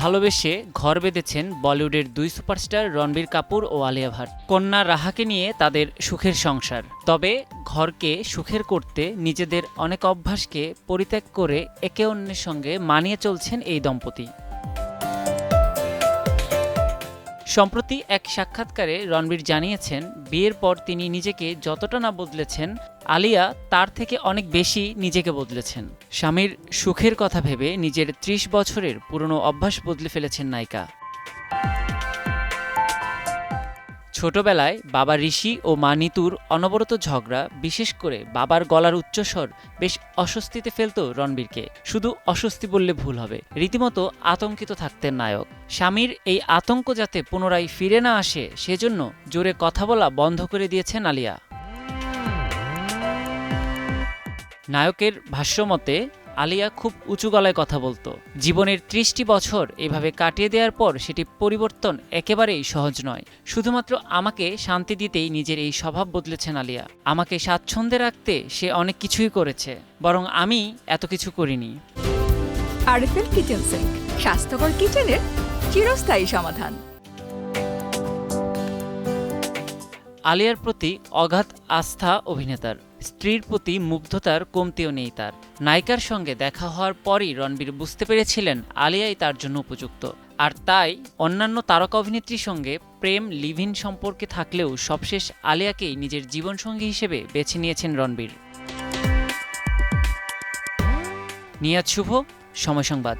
ভালোবেসে ঘর বেঁধেছেন বলিউডের দুই সুপারস্টার রণবীর কাপুর ও আলিয়া ভাট। কন্যা রাহাকে নিয়ে তাদের সুখের সংসার। তবে ঘরকে সুখের করতে নিজেদের অনেক অভ্যাসকে পরিত্যাগ করে একে অন্যের সঙ্গে মানিয়ে চলছেন এই দম্পতি। সম্প্রতি এক সাক্ষাৎকারে রণবীর জানিয়েছেন, বিয়ের পর তিনি নিজেকে যতটা না বদলেছেন, আলিয়া তার থেকে অনেক বেশি নিজেকে বদলেছেন। স্বামীর সুখের কথা ভেবে নিজের ৩০ বছরের পুরনো অভ্যাস বদলে ফেলেছেন নায়িকা। ছোটবেলায় বাবা ঋষি ও মা নিতুর অনবরত ঝগড়া, বিশেষ করে বাবার গলার উচ্চস্বর বেশ অস্বস্তিতে ফেলত রণবীরকে। শুধু অস্বস্তি বললে ভুল হবে, রীতিমতো আতঙ্কিত থাকতেন নায়ক। স্বামীর এই আতঙ্ক যাতে পুনরায় ফিরে না আসে সেজন্য জোরে কথা বলা বন্ধ করে দিয়েছেন আলিয়া। নায়কের ভাষ্যমতে, আলিয়া খুব উঁচু গলায় কথা বলতো। জীবনের ৩০টি বছর এভাবে কাটিয়ে দেওয়ার পর সেটি পরিবর্তন একেবারেই সহজ নয়। শুধুমাত্র আমাকে শান্তি দিতেই নিজের এই স্বভাব বদলেছেন আলিয়া। আমাকে স্বাচ্ছন্দ্যে রাখতে সে অনেক কিছুই করেছে, বরং আমি এত কিছু করিনি। আরএফএল কিচেন সিঙ্ক, স্বাস্থ্যকর কিচেনের চিরস্থায়ী সমাধান। আলিয়ার প্রতি অগাধ আস্থা অভিনেতার। স্ত্রীর প্রতি মুগ্ধতার কমতিও নেই তার। নায়িকার সঙ্গে দেখা হওয়ার পরই রণবীর বুঝতে পেরেছিলেন আলিয়াই তার জন্য উপযুক্ত। আর তাই অন্যান্য তারকা অভিনেত্রীর সঙ্গে প্রেম লিভ ইন সম্পর্কে থাকলেও সবশেষ আলিয়াকেই নিজের জীবনসঙ্গী হিসেবে বেছে নিয়েছেন রণবীর। নিয়াজ শুভ, সময় সংবাদ।